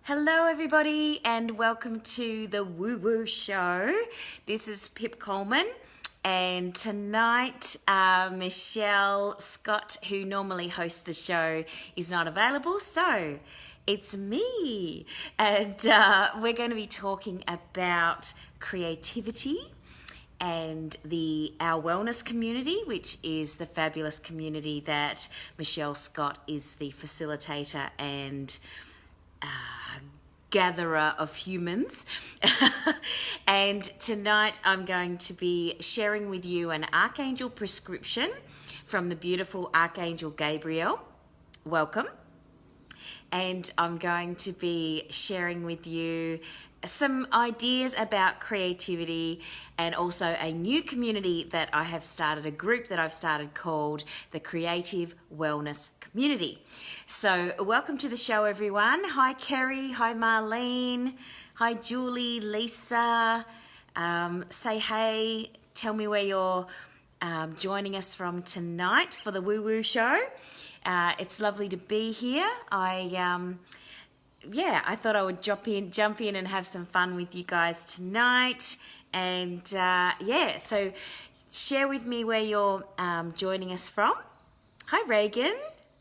Hello everybody and welcome to the Woo Woo Show. This is Pip Coleman and tonight Michelle Scott, who normally hosts the show, is not available, so it's me. And we're going to be talking about creativity and our wellness community, which is the fabulous community that Michelle Scott is the facilitator and gatherer of humans. And tonight I'm going to be sharing with you an Archangel prescription from the beautiful Archangel Gabriel. Welcome. And I'm going to be sharing with you some ideas about creativity and also a new community that I have started, a group that I've started called the Creative Wellness Community. So welcome to the show, everyone. Hi, Kerry. Hi, Marlene. Hi, Julie, Lisa. Say hey. Tell me where you're joining us from tonight for the Woo Woo Show. It's lovely to be here. I thought I would jump in and have some fun with you guys tonight. And so share with me where you're joining us from. Hi, Reagan.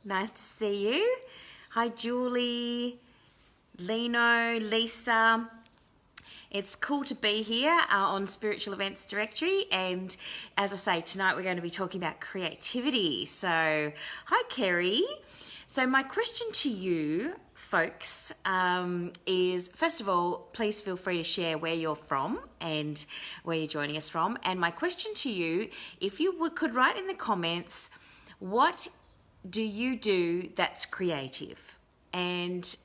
Nice to see you. Hi, Julie, Lino, Lisa. It's cool to be here on Spiritual Events Directory. And as I say, tonight we're going to be talking about creativity. So, hi, Kerry. So my question to you folks is, first of all, please feel free to share where you're from and where you're joining us from. And my question to you, if you could write in the comments, what do you do that's creative? And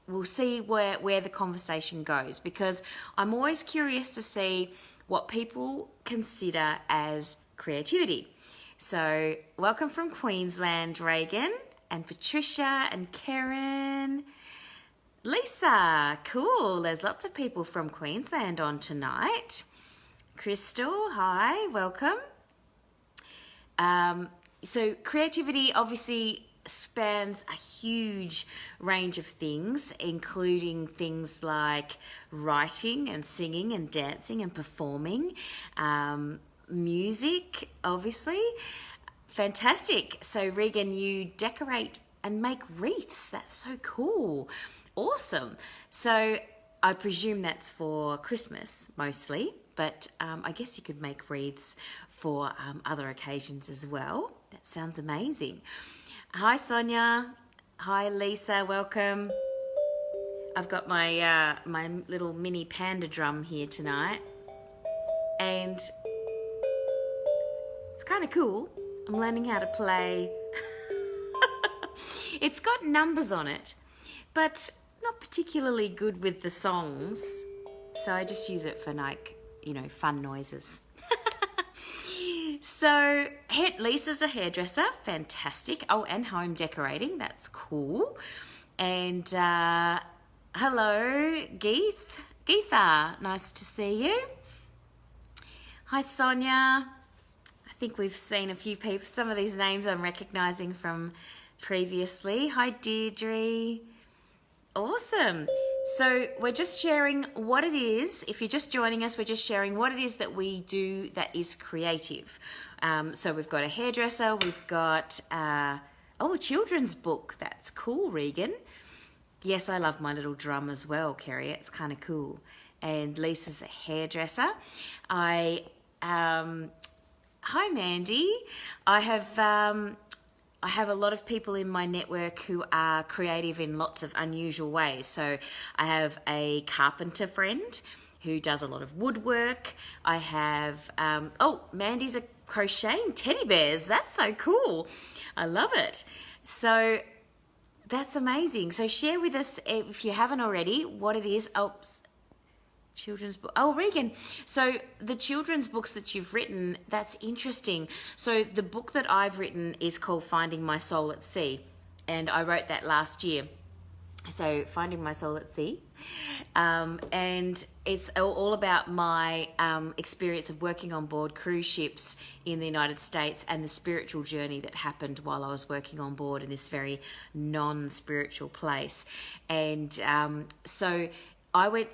we'll see where the conversation goes, because I'm always curious to see what people consider as creativity. So welcome from Queensland, Reagan, and Patricia and Karen. Lisa, cool. There's lots of people from Queensland on tonight. Crystal, hi, welcome. So creativity obviously spans a huge range of things, including things like writing and singing and dancing and performing, music, obviously. Fantastic. So Regan, you decorate and make wreaths. That's so cool. Awesome. So I presume that's for Christmas mostly, but I guess you could make wreaths for other occasions as well. That sounds amazing. Hi, Sonia. Hi, Lisa. Welcome. I've got my my little mini panda drum here tonight, and it's kind of cool. I'm learning how to play. It's got numbers on it, but not particularly good with the songs, so I just use it for, like, fun noises. So Lisa's a hairdresser, fantastic. Oh, and home decorating, that's cool. And hello, Geetha, nice to see you. Hi, Sonia. I think we've seen a few people. Some of these names I'm recognising from previously. Hi, Deirdre. Awesome. So we're just sharing what it is. If you're just joining us, we're just sharing what it is that we do that is creative. So we've got a hairdresser. We've got a children's book. That's cool, Regan. Yes, I love my little drum as well, Kerry. It's kind of cool. And Lisa's a hairdresser. Hi, Mandy. I have a lot of people in my network who are creative in lots of unusual ways. So I have a carpenter friend who does a lot of woodwork. I have, Mandy's a crocheting teddy bears. That's so cool. I love it. So that's amazing. So share with us, if you haven't already, what it is. Children's book. Oh, Regan. So the children's books that you've written, that's interesting. So the book that I've written is called Finding My Soul at Sea, and I wrote that last year. So Finding My Soul at Sea. And it's all about my experience of working on board cruise ships in the United States and the spiritual journey that happened while I was working on board in this very non-spiritual place. And so I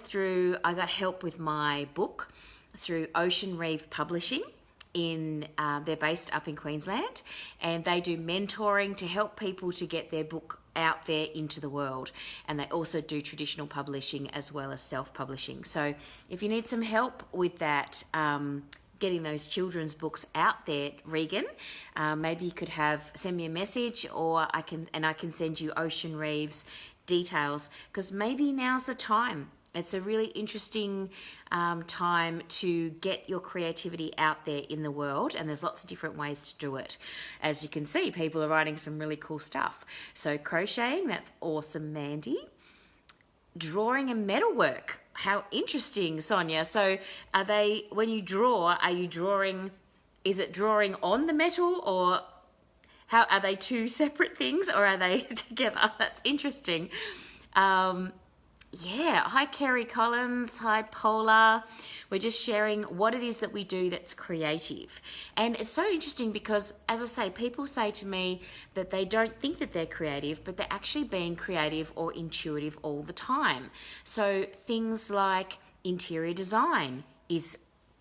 got help with my book through Ocean Reef Publishing. They're based up in Queensland, and they do mentoring to help people to get their book out there into the world. And they also do traditional publishing as well as self-publishing. So if you need some help with that, getting those children's books out there, Regan, maybe you could send me a message, or I can send you Ocean Reef's details, because maybe now's the time. It's a really interesting time to get your creativity out there in the world, and there's lots of different ways to do it. As you can see, people are writing some really cool stuff. So crocheting, that's awesome, Mandy. Drawing and metalwork, how interesting, Sonia. So when you draw, is it drawing on the metal, or how are they two separate things, or are they together? That's interesting. Yeah, hi Kerry Collins, hi Paula. We're just sharing what it is that we do that's creative. And it's so interesting because, as I say, people say to me that they don't think that they're creative, but they're actually being creative or intuitive all the time. So things like interior design is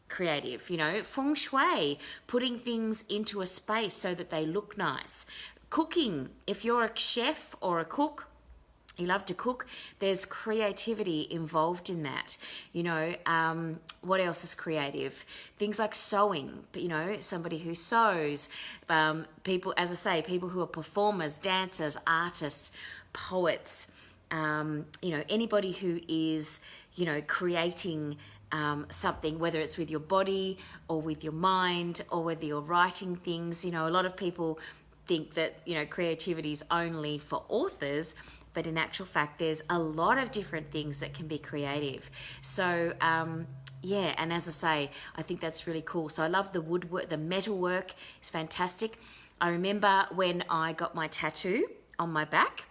creative, feng shui, putting things into a space so that they look nice. Cooking, if you're a chef or a cook, you love to cook, there's creativity involved in that. What else is creative? Things like sewing, somebody who sews, people, as I say, people who are performers, dancers, artists, poets, anybody who is, creating something, whether it's with your body or with your mind, or whether you're writing things. A lot of people think that, creativity is only for authors, but in actual fact, there's a lot of different things that can be creative. So, and as I say, I think that's really cool. So I love the woodwork, the metalwork is fantastic. I remember when I got my tattoo on my back,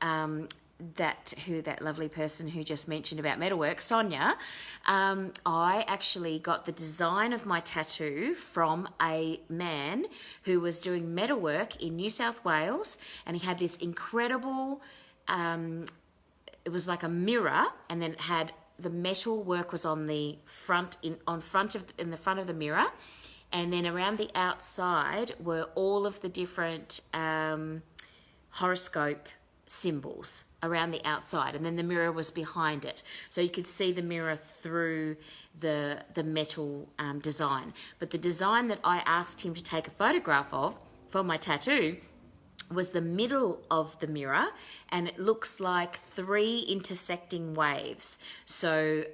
that lovely person who just mentioned about metalwork, Sonia, I actually got the design of my tattoo from a man who was doing metalwork in New South Wales, and he had this incredible, it was like a mirror, and then it had the metal work was on the front, in the front of the mirror, and then around the outside were all of the different horoscope symbols around the outside, and then the mirror was behind it, so you could see the mirror through the metal design. But the design that I asked him to take a photograph of for my tattoo was the middle of the mirror, and it looks like 3 intersecting waves. So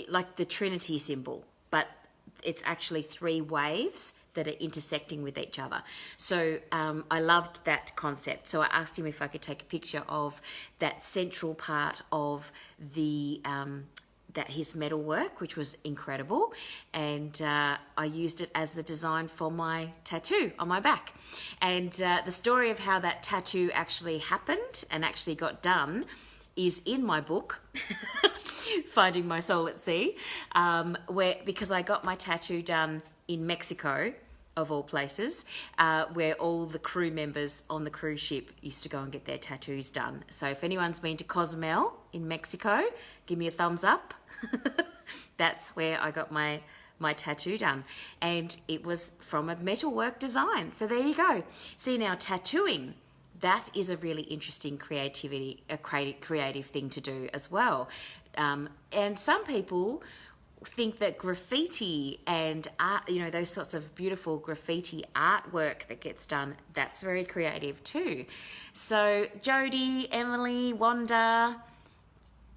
like the Trinity symbol, but it's actually 3 waves that are intersecting with each other. So I loved that concept. So I asked him if I could take a picture of that central part of the his metal work, which was incredible, and I used it as the design for my tattoo on my back. And the story of how that tattoo actually happened and actually got done is in my book, Finding My Soul at Sea, because I got my tattoo done in Mexico, of all places, where all the crew members on the cruise ship used to go and get their tattoos done. So if anyone's been to Cozumel in Mexico, give me a thumbs up. That's where I got my tattoo done, and it was from a metalwork design. So there you go. See, now tattooing, that is a really interesting creative thing to do as well. And some people think that graffiti and art, those sorts of beautiful graffiti artwork that gets done, that's very creative too. So Jody, Emily, Wanda,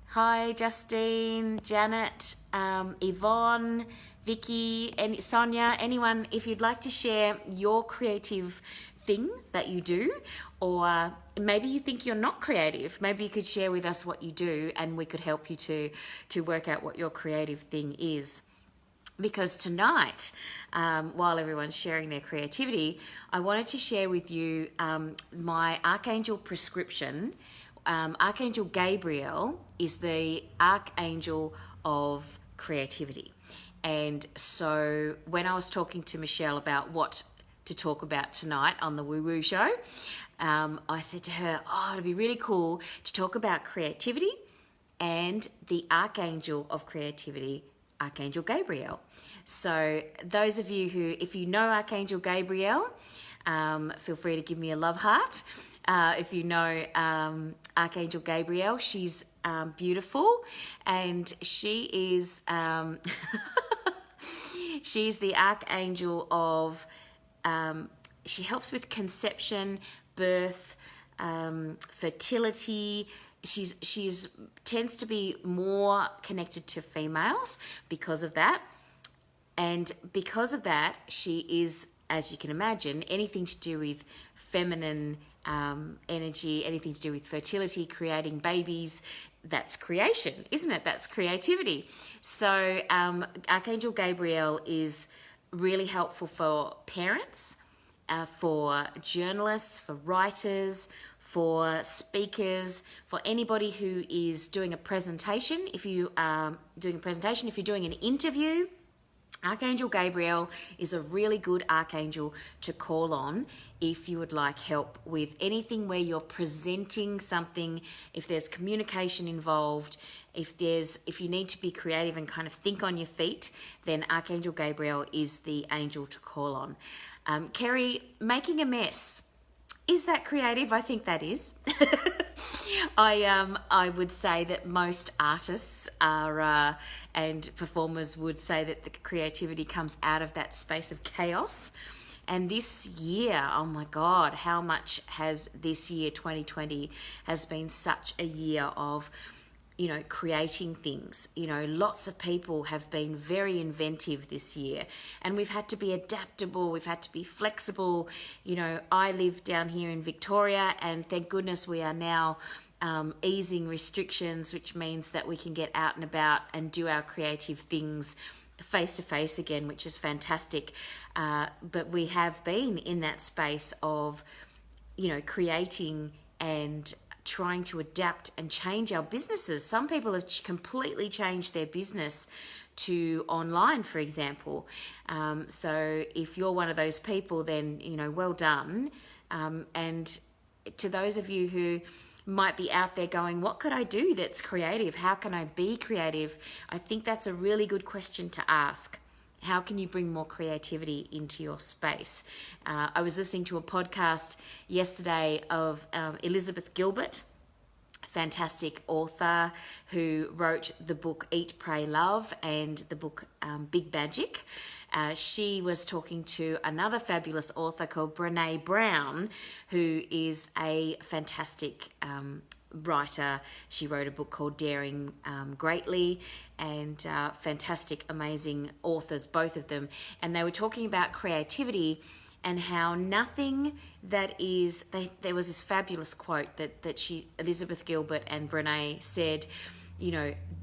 hi Justine, Janet, Yvonne, Vicky, and Sonia, anyone, if you'd like to share your creative thing that you do, or maybe you think you're not creative, maybe you could share with us what you do, and we could help you to work out what your creative thing is. Because tonight, while everyone's sharing their creativity, I wanted to share with you my Archangel prescription, Archangel Gabriel is the archangel of creativity. And so when I was talking to Michelle about what to talk about tonight on the Woo Woo Show, I said to her, it'd be really cool to talk about creativity and the archangel of creativity, Archangel Gabriel. So those of you who, if you know Archangel Gabriel, feel free to give me a love heart. If you know Archangel Gabriel, she's beautiful, and she is she's the archangel of she helps with conception, birth, fertility. She's tends to be more connected to females because of that, and because of that, she is, as you can imagine, anything to do with feminine energy, anything to do with fertility, creating babies. That's creation, isn't it? That's creativity. So Archangel Gabriel is really helpful for parents, for journalists, for writers, for speakers, for anybody who is doing a presentation. If you are doing a presentation, if you're doing an interview, Archangel Gabriel is a really good archangel to call on if you would like help with anything where you're presenting something, if there's communication involved, if you need to be creative and kind of think on your feet, then Archangel Gabriel is the angel to call on. Kerry, making a mess. Is that creative? I think that is. I would say that most artists are and performers would say that the creativity comes out of that space of chaos. And this year, oh my God, how much has this year, 2020, has been such a year of, creating things. Lots of people have been very inventive this year, and we've had to be adaptable. We've had to be flexible. I live down here in Victoria, and thank goodness we are now easing restrictions, which means that we can get out and about and do our creative things face to face again, which is fantastic. But we have been in that space of, creating and trying to adapt and change our businesses. Some people have completely changed their business to online, for example. So if you're one of those people, then, well done. And to those of you who might be out there going, what could I do that's creative? How can I be creative? I think that's a really good question to ask. How can you bring more creativity into your space? I was listening to a podcast yesterday of Elizabeth Gilbert, fantastic author who wrote the book Eat, Pray, Love and the book Big Magic. She was talking to another fabulous author called Brené Brown, who is a fantastic writer. She wrote a book called Daring Greatly, and fantastic, amazing authors, both of them. And they were talking about creativity and how nothing that is, there was this fabulous quote that Elizabeth Gilbert and Brené said,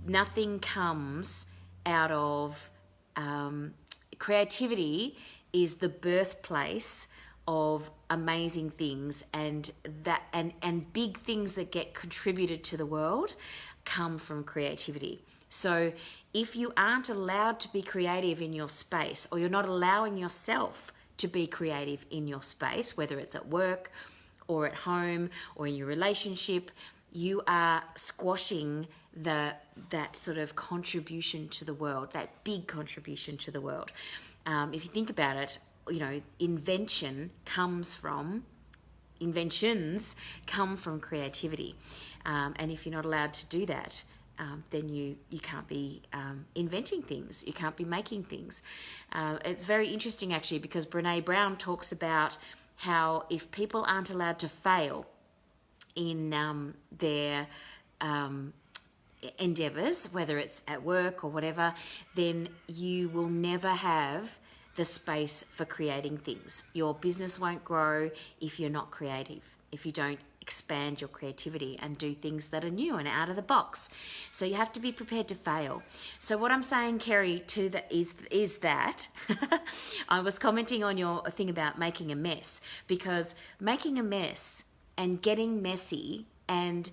nothing comes out of, creativity is the birthplace of amazing things, and big things that get contributed to the world come from creativity. So if you aren't allowed to be creative in your space, or you're not allowing yourself to be creative in your space, whether it's at work or at home or in your relationship, you are squashing that sort of contribution to the world, that big contribution to the world. If you think about it, inventions come from creativity. And if you're not allowed to do that, then you can't be inventing things. You can't be making things. It's very interesting, actually, because Brené Brown talks about how if people aren't allowed to fail in their endeavours, whether it's at work or whatever, then you will never have the space for creating things. Your business won't grow if you're not creative, if you don't expand your creativity and do things that are new and out of the box. So you have to be prepared to fail. So what I'm saying, Kerry, is that I was commenting on your thing about making a mess, because making a mess and getting messy and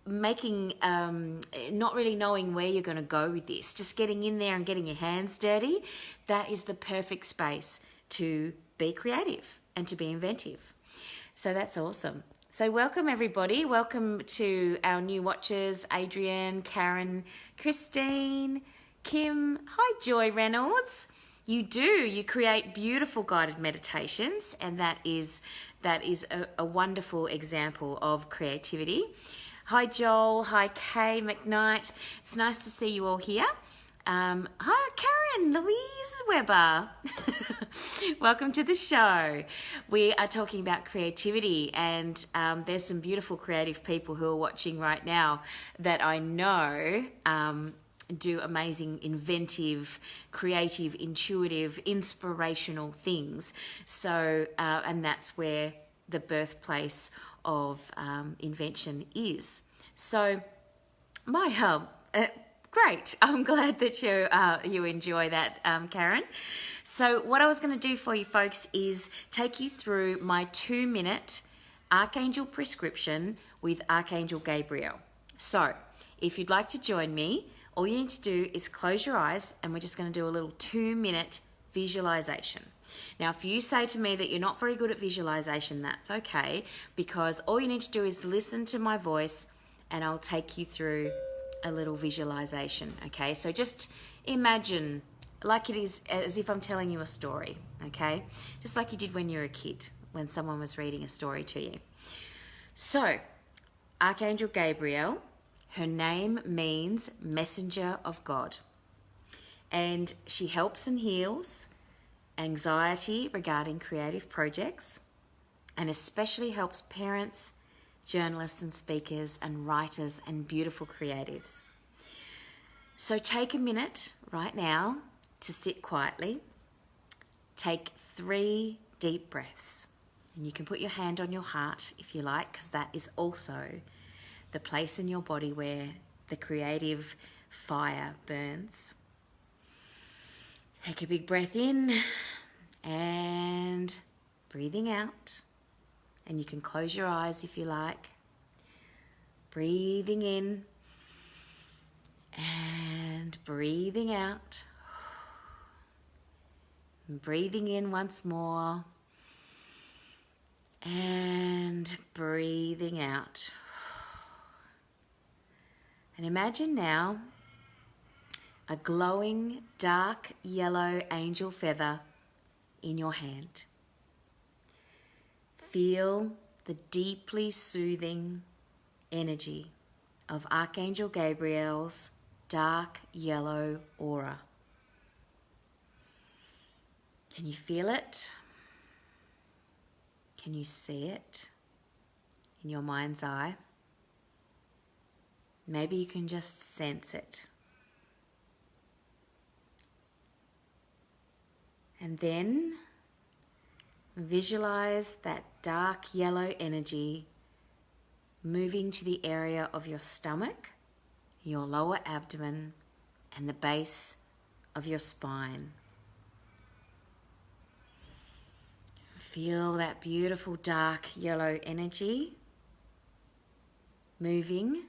making not really knowing where you're going to go with this, just getting in there and getting your hands dirty, that is the perfect space to be creative and to be inventive. So that's awesome. So welcome everybody. Welcome to our new watchers, Adrian, Karen, Christine, Kim. Hi, Joy Reynolds. You create beautiful guided meditations, and that is a wonderful example of creativity. Hi Joel, hi Kay McKnight. It's nice to see you all here. Hi Karen, Louise Weber. Welcome to the show. We are talking about creativity, and there's some beautiful creative people who are watching right now that I know do amazing, inventive, creative, intuitive, inspirational things. So, and that's where the birthplace of invention is. So, great. I'm glad that you enjoy that, Karen. So, what I was going to do for you folks is take you through my 2-minute Archangel prescription with Archangel Gabriel. So, if you'd like to join me, all you need to do is close your eyes, and we're just going to do a little 2-minute visualization. Now, if you say to me that you're not very good at visualization, that's okay, because all you need to do is listen to my voice and I'll take you through a little visualization, okay? So just imagine like it is as if I'm telling you a story, okay? Just like you did when you were a kid, when someone was reading a story to you. So, Archangel Gabriel, her name means messenger of God, and she helps and heals anxiety regarding creative projects, and especially helps parents, journalists and speakers and writers and beautiful creatives. So take a minute right now to sit quietly. Take 3 deep breaths, and you can put your hand on your heart if you like, because that is also the place in your body where the creative fire burns. Take a big breath in and breathing out. And you can close your eyes if you like. Breathing in and breathing out. And breathing in once more and breathing out. And imagine now a glowing dark yellow angel feather in your hand. Feel the deeply soothing energy of Archangel Gabriel's dark yellow aura. Can you feel it? Can you see it in your mind's eye? Maybe you can just sense it. And then visualize that dark yellow energy moving to the area of your stomach, your lower abdomen, and the base of your spine. Feel that beautiful dark yellow energy moving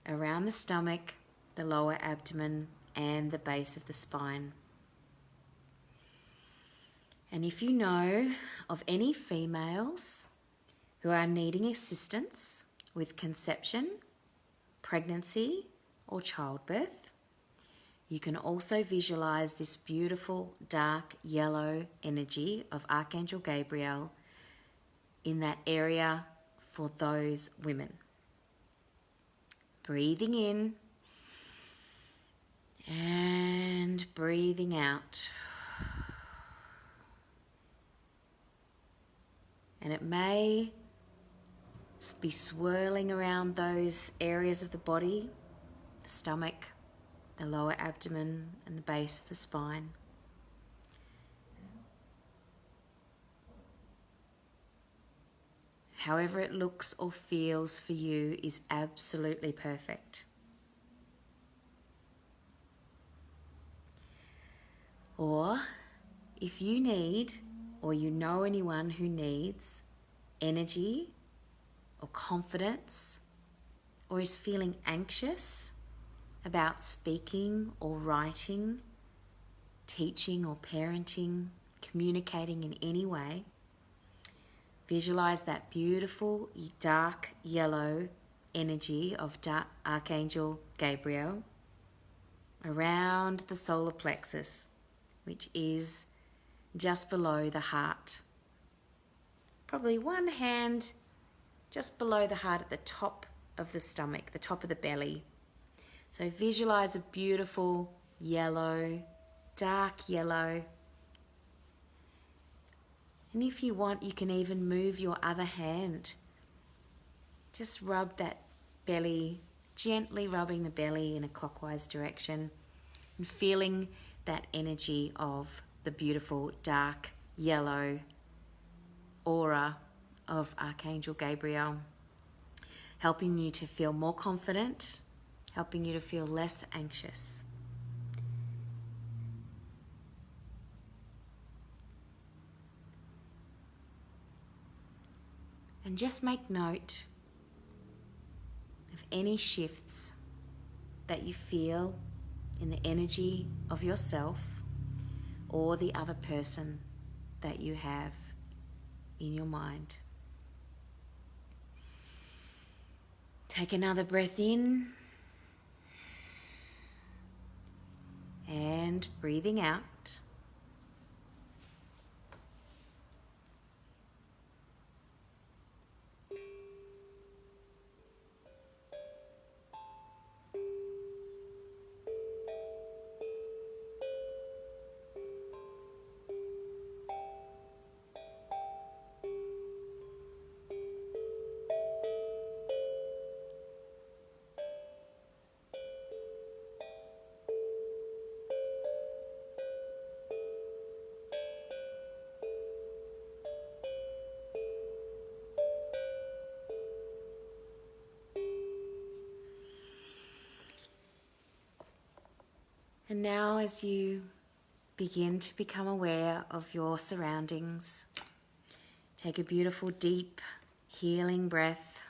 around the stomach, the lower abdomen, and the base of the spine. And if you know of any females who are needing assistance with conception, pregnancy, or childbirth, you can also visualize this beautiful dark yellow energy of Archangel Gabriel in that area for those women. Breathing in and breathing out. And it may be swirling around those areas of the body, the stomach, the lower abdomen, and the base of the spine. However it looks or feels for you is absolutely perfect. Or if you need, or you know anyone who needs energy or confidence, or is feeling anxious about speaking or writing, teaching or parenting, communicating in any way, visualize that beautiful dark yellow energy of Archangel Gabriel around the solar plexus, which is just below the heart. Probably one hand just below the heart at the top of the stomach, the top of the belly. So visualize a beautiful yellow, dark yellow. And if you want, you can even move your other hand. Just rub that belly, gently rubbing the belly in a clockwise direction and feeling that energy of the beautiful dark yellow aura of Archangel Gabriel, helping you to feel more confident, helping you to feel less anxious. And just make note of any shifts that you feel in the energy of yourself or the other person that you have in your mind. Take another breath in and breathing out. And now as you begin to become aware of your surroundings, take a beautiful, deep, healing breath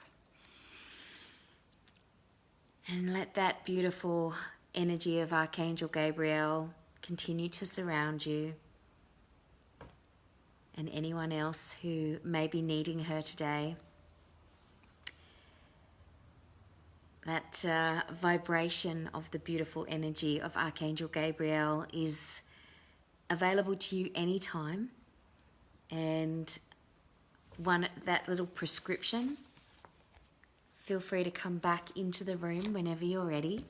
and let that beautiful energy of Archangel Gabriel continue to surround you and anyone else who may be needing her today. That vibration of the beautiful energy of Archangel Gabriel is available to you anytime. And that little prescription, feel free to come back into the room whenever you're ready.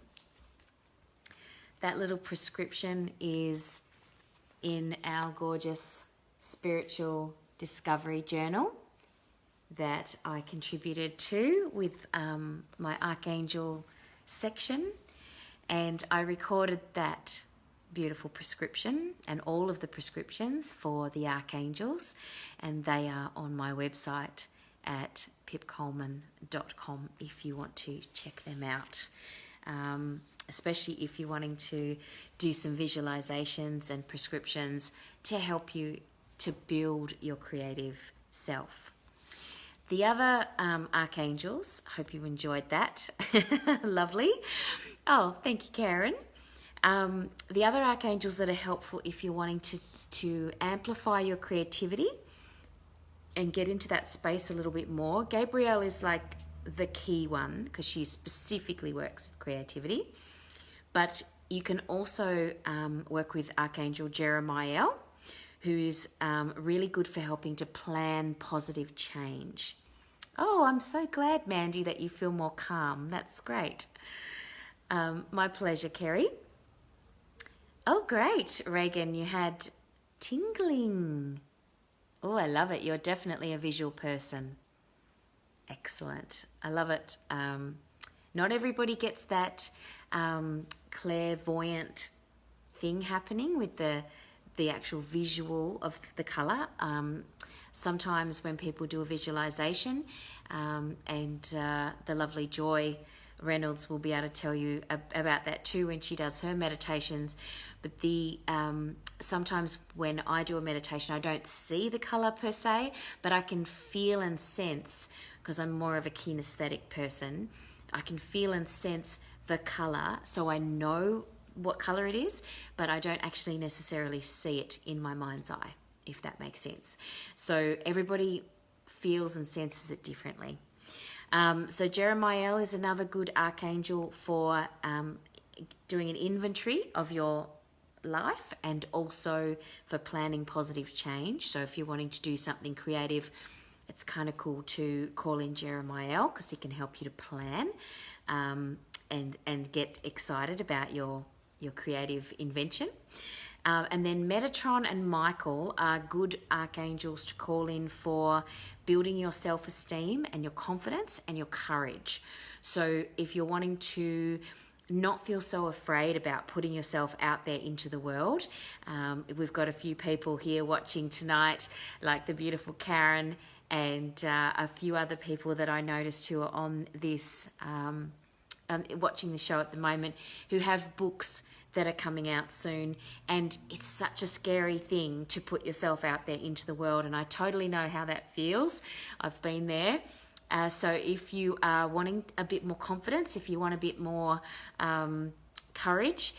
That little prescription is in our gorgeous spiritual discovery journal that I contributed to with my Archangel section, and I recorded that beautiful prescription and all of the prescriptions for the Archangels, and they are on my website at pipcoleman.com if you want to check them out, especially if you're wanting to do some visualizations and prescriptions to help you to build your creative self. The other archangels, hope you enjoyed that. Lovely. Oh, thank you, Karen. The other archangels that are helpful if you're wanting to amplify your creativity and get into that space a little bit more. Gabrielle is like the key one because she specifically works with creativity. But you can also work with Archangel Jeremiah, who's really good for helping to plan positive change. Oh, I'm so glad, Mandy, that you feel more calm. That's great. My pleasure, Kerry. Oh, great, Reagan, you had tingling. Oh, I love it. You're definitely a visual person. Excellent. I love it. Not everybody gets that clairvoyant thing happening with the actual visual of the colour. Sometimes when people do a visualisation, and the lovely Joy Reynolds will be able to tell you about that too when she does her meditations. But sometimes when I do a meditation, I don't see the colour per se, but I can feel and sense because I'm more of a kinesthetic person, I can feel and sense the color, so I know what color it is, but I don't actually necessarily see it in my mind's eye, if that makes sense. So everybody feels and senses it differently. So Jeremiel is another good archangel for doing an inventory of your life and also for planning positive change. So if you're wanting to do something creative, it's kind of cool to call in Jeremiel, because he can help you to plan and get excited about your creative invention. And then Metatron and Michael are good archangels to call in for building your self-esteem and your confidence and your courage. So if you're wanting to not feel so afraid about putting yourself out there into the world, we've got a few people here watching tonight, like the beautiful Karen and a few other people that I noticed who are on this, watching the show at the moment, who have books that are coming out soon. And it's such a scary thing to put yourself out there into the world, and I totally know how that feels. I've been there. So if you are wanting a bit more confidence, if you want a bit more courage,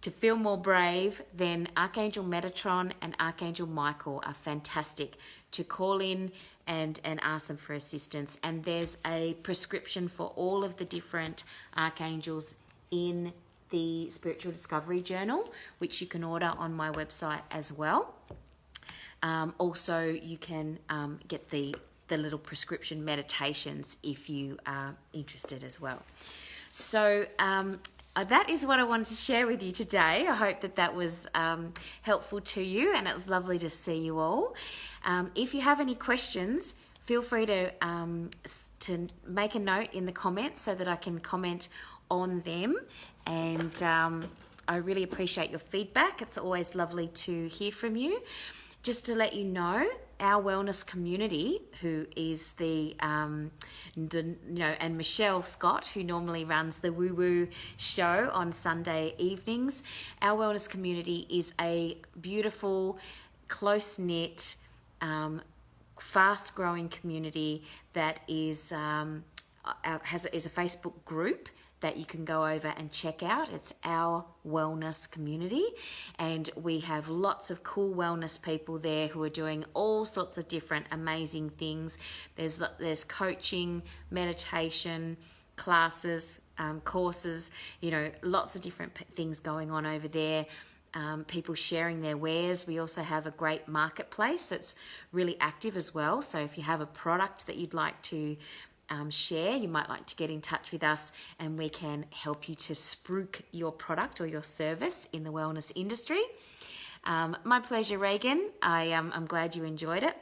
to feel more brave, then Archangel Metatron and Archangel Michael are fantastic to call in and ask them for assistance. And there's a prescription for all of the different archangels in the Spiritual Discovery Journal, which you can order on my website as well. Also, you can get the little prescription meditations if you are interested as well. So that is what I wanted to share with you today. I hope that was helpful to you, and it was lovely to see you all. If you have any questions, feel free to make a note in the comments so that I can comment on them. And I really appreciate your feedback. It's always lovely to hear from you. Just to let you know, our wellness community, who is and Michelle Scott, who normally runs the Woo Woo show on Sunday evenings, our wellness community is a beautiful, close-knit, fast-growing community that is a Facebook group that you can go over and check out. It's our wellness community, and we have lots of cool wellness people there who are doing all sorts of different amazing things. There's coaching, meditation, classes, courses, lots of different things going on over there. People sharing their wares. We also have a great marketplace that's really active as well. So if you have a product that you'd like to share, you might like to get in touch with us, and we can help you to spruik your product or your service in the wellness industry. My pleasure, Reagan. I'm glad you enjoyed it.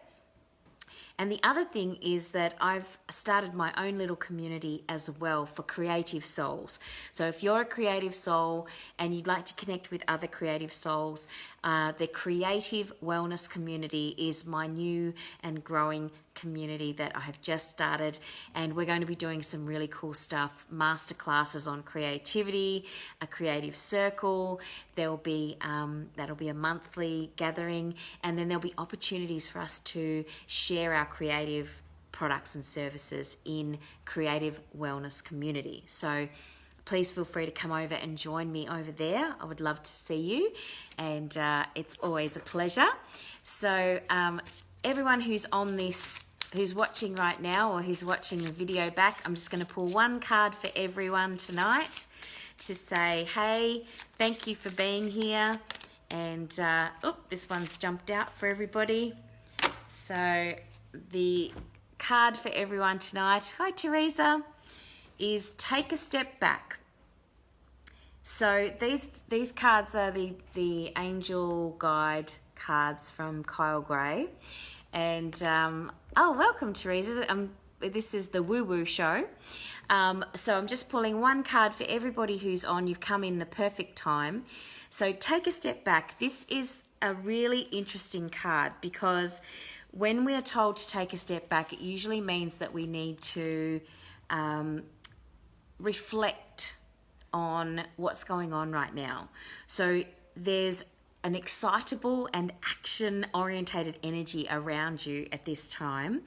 And the other thing is that I've started my own little community as well for creative souls. So if you're a creative soul and you'd like to connect with other creative souls, the Creative Wellness Community is my new and growing community that I have just started, and we're going to be doing some really cool stuff, masterclasses on creativity, a creative circle. That'll be a monthly gathering, and then there'll be opportunities for us to share our creative products and services in Creative Wellness Community. So please feel free to come over and join me over there. I would love to see you, and it's always a pleasure. So everyone who's on this, who's watching right now or who's watching the video back, I'm just going to pull one card for everyone tonight to say, hey, thank you for being here. And this one's jumped out for everybody. So the card for everyone tonight, hi Teresa, is take a step back. So these cards are the angel guide cards from Kyle Gray. And welcome Teresa. This is the Woo Woo show. So I'm just pulling one card for everybody who's on. You've come in the perfect time. So take a step back. This is a really interesting card, because when we are told to take a step back, it usually means that we need to reflect on what's going on right now. So there's an excitable and action-orientated energy around you at this time,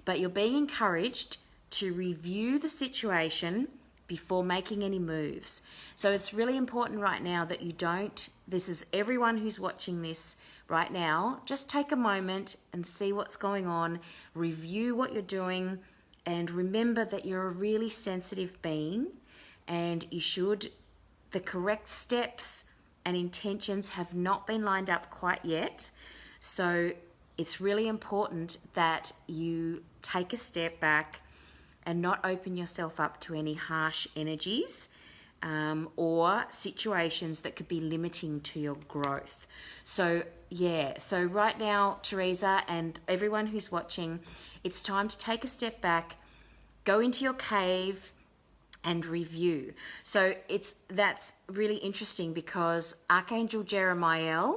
but you're being encouraged to review the situation before making any moves. So it's really important right now that you don't, this is everyone who's watching this right now, just take a moment and see what's going on, review what you're doing, and remember that you're a really sensitive being, and the correct steps and intentions have not been lined up quite yet. So it's really important that you take a step back and not open yourself up to any harsh energies or situations that could be limiting to your growth. So right now, Teresa and everyone who's watching, it's time to take a step back, go into your cave and review. So that's really interesting because Archangel Jeremiah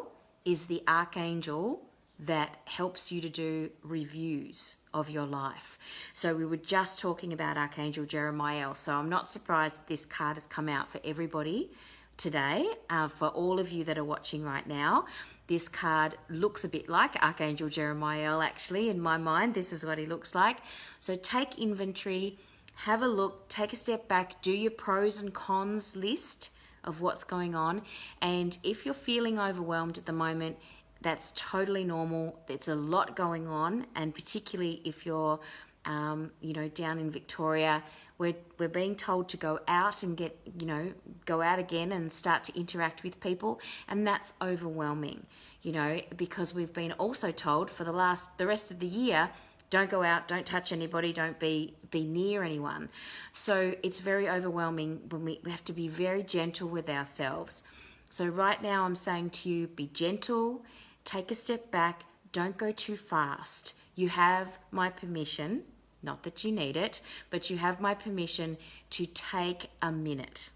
is the archangel that helps you to do reviews of your life. So we were just talking about Archangel Jeremiah. So I'm not surprised that this card has come out for everybody today. For all of you that are watching right now, this card looks a bit like Archangel Jeremiah, actually. In my mind, this is what he looks like. So take inventory, have a look, take a step back, do your pros and cons list of what's going on. And if you're feeling overwhelmed at the moment, that's totally normal. There's a lot going on, and particularly if you're, down in Victoria, we're being told to go out and go out again and start to interact with people, and that's overwhelming, because we've been also told for the rest of the year, don't go out, don't touch anybody, don't be near anyone. So it's very overwhelming when we have to be very gentle with ourselves. So right now I'm saying to you, be gentle. Take a step back. Don't go too fast. You have my permission, not that you need it, but you have my permission to take a minute.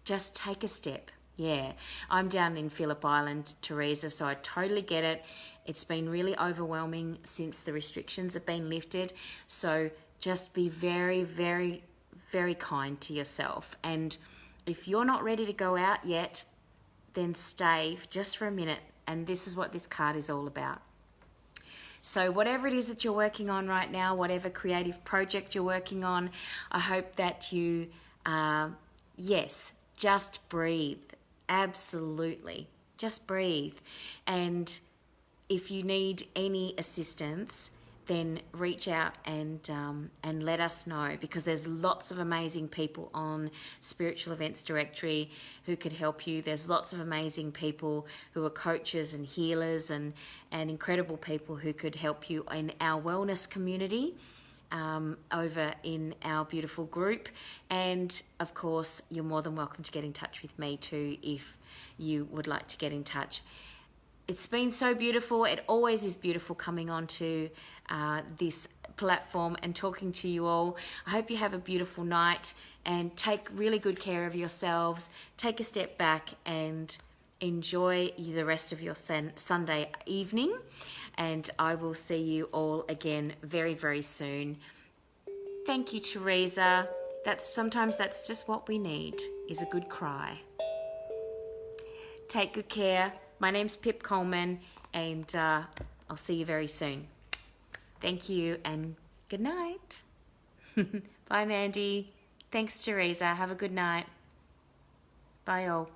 Just take a step. Yeah, I'm down in Phillip Island, Teresa, so I totally get it. It's been really overwhelming since the restrictions have been lifted. So just be very, very, very kind to yourself. And if you're not ready to go out yet, then stay just for a minute. And this is what this card is all about. So whatever it is that you're working on right now, whatever creative project you're working on, I hope that you, just breathe. Absolutely. Just breathe. And if you need any assistance, then reach out and let us know, because there's lots of amazing people on Spiritual Events Directory who could help you. There's lots of amazing people who are coaches and healers and incredible people who could help you in our wellness community over in our beautiful group. And of course, you're more than welcome to get in touch with me too if you would like to get in touch. It's been so beautiful. It always is beautiful coming onto this platform and talking to you all. I hope you have a beautiful night and take really good care of yourselves. Take a step back and enjoy the rest of your Sunday evening. And I will see you all again very, very soon. Thank you, Teresa. Sometimes that's just what we need, is a good cry. Take good care. My name's Pip Coleman, and I'll see you very soon. Thank you, and good night. Bye, Mandy. Thanks, Teresa. Have a good night. Bye, all.